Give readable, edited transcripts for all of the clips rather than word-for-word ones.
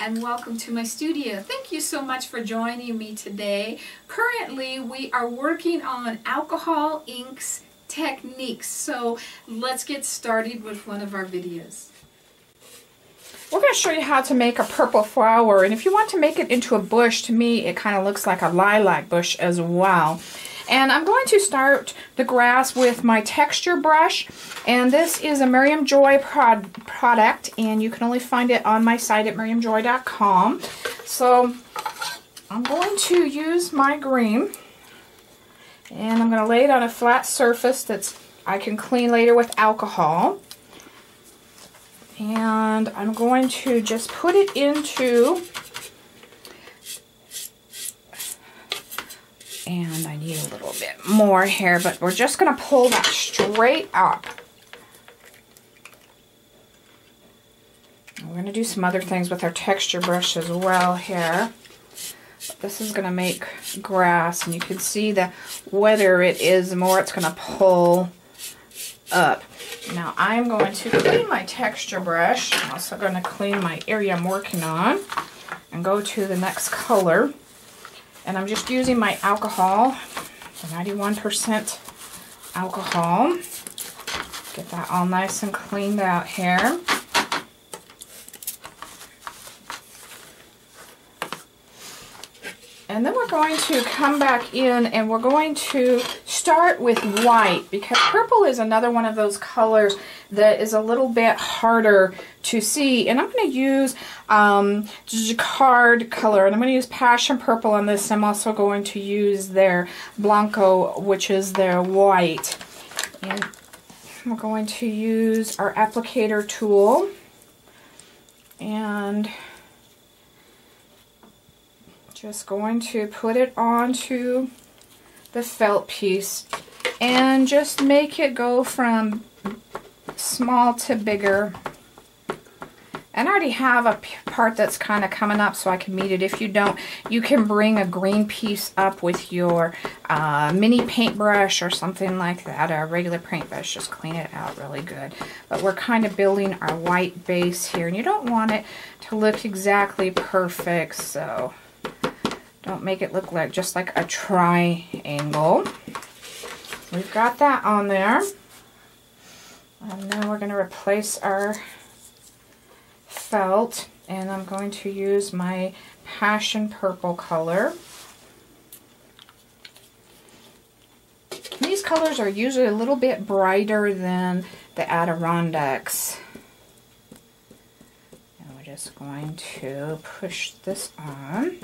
and welcome to my studio. Thank you so much for joining me today. Currently we are working on alcohol inks techniques, so let's get started with one of our videos. We're going to show you how to make a purple flower, and if you want to make it into a bush, to me it kind of looks like a lilac bush as well. And I'm going to start the grass with my texture brush, and this is a Miriam Joy product, and you can only find it on my site at miriamjoy.com. So I'm going to use my green, and I'm going to lay it on a flat surface that I can clean later with alcohol. And I'm going to just put it into, and I need a little bit more here, but we're just going to pull that straight up. We're going to do some other things with our texture brush as well here. This is going to make grass, and you can see the wetter it is, the more it's going to pull up. Now I'm going to clean my texture brush. I'm also going to clean my area I'm working on and go to the next color. And I'm just using my alcohol, 91% alcohol. Get that all nice and cleaned out here. And then we're going to come back in and we're going to start with white, because purple is another one of those colors that is a little bit harder to see. And I'm going to use Jacquard color, and I'm going to use Passion Purple on this. I'm also going to use their Blanco, which is their white. And we're going to use our applicator tool, and just going to put it onto the felt piece and just make it go from small to bigger. And I already have a part that's kind of coming up, so I can meet it. If you don't, you can bring a green piece up with your mini paintbrush or something like that, or a regular paintbrush. Just clean it out really good. But we're kind of building our white base here, and you don't want it to look exactly perfect, so don't make it look like just like a triangle. We've got that on there. And now we're going to replace our felt, and I'm going to use my Passion Purple color. These colors are usually a little bit brighter than the Adirondacks. And we're just going to push this on.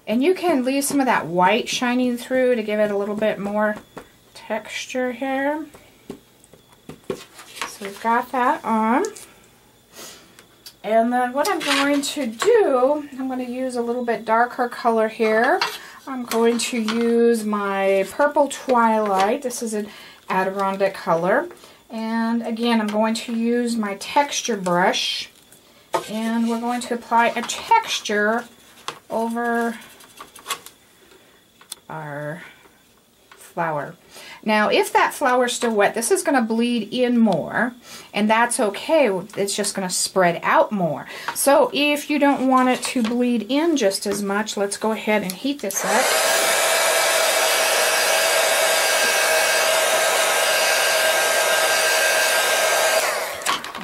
And you can leave some of that white shining through to give it a little bit more texture here. So we've got that on. And then what I'm going to do, I'm going to use a little bit darker color here. I'm going to use my Purple Twilight. This is an Adirondack color. And again, I'm going to use my texture brush. And we're going to apply a texture over our flower. Now, if that flower's still wet, this is going to bleed in more, and that's okay. It's just going to spread out more. So if you don't want it to bleed in just as much, let's go ahead and heat this up.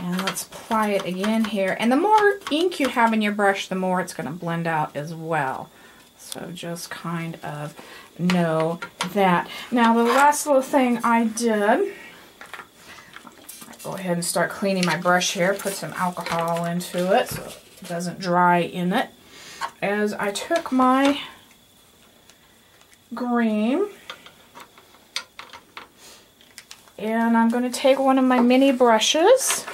And let's apply it again here. And the more ink you have in your brush, the more it's going to blend out as well. So just kind of know that. Now the last little thing I did, I'll go ahead and start cleaning my brush here, put some alcohol into it so it doesn't dry in it, as I took my green and I'm going to take one of my mini brushes,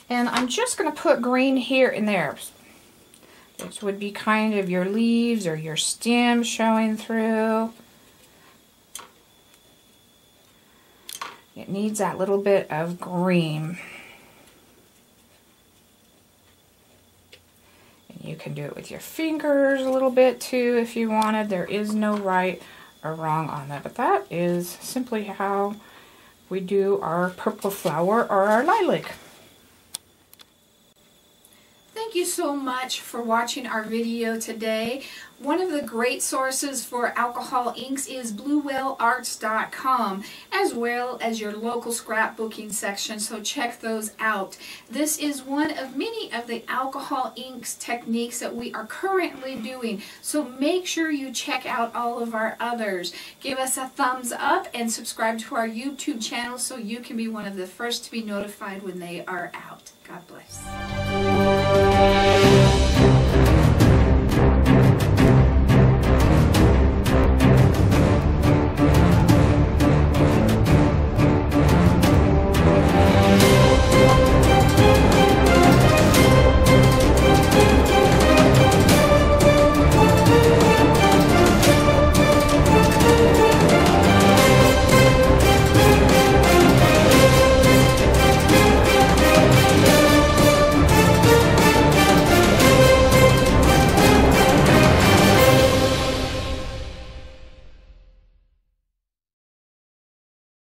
and I'm just going to put green here and there. This would be kind of your leaves or your stem showing through. It needs that little bit of green. And you can do it with your fingers a little bit too if you wanted. There is no right or wrong on that, but that is simply how we do our purple flower or our lilac. Thank you so much for watching our video today. One of the great sources for alcohol inks is bluewhalearts.com, as well as your local scrapbooking section, so check those out. This is one of many of the alcohol inks techniques that we are currently doing, so make sure you check out all of our others. Give us a thumbs up and subscribe to our YouTube channel so you can be one of the first to be notified when they are out. God bless.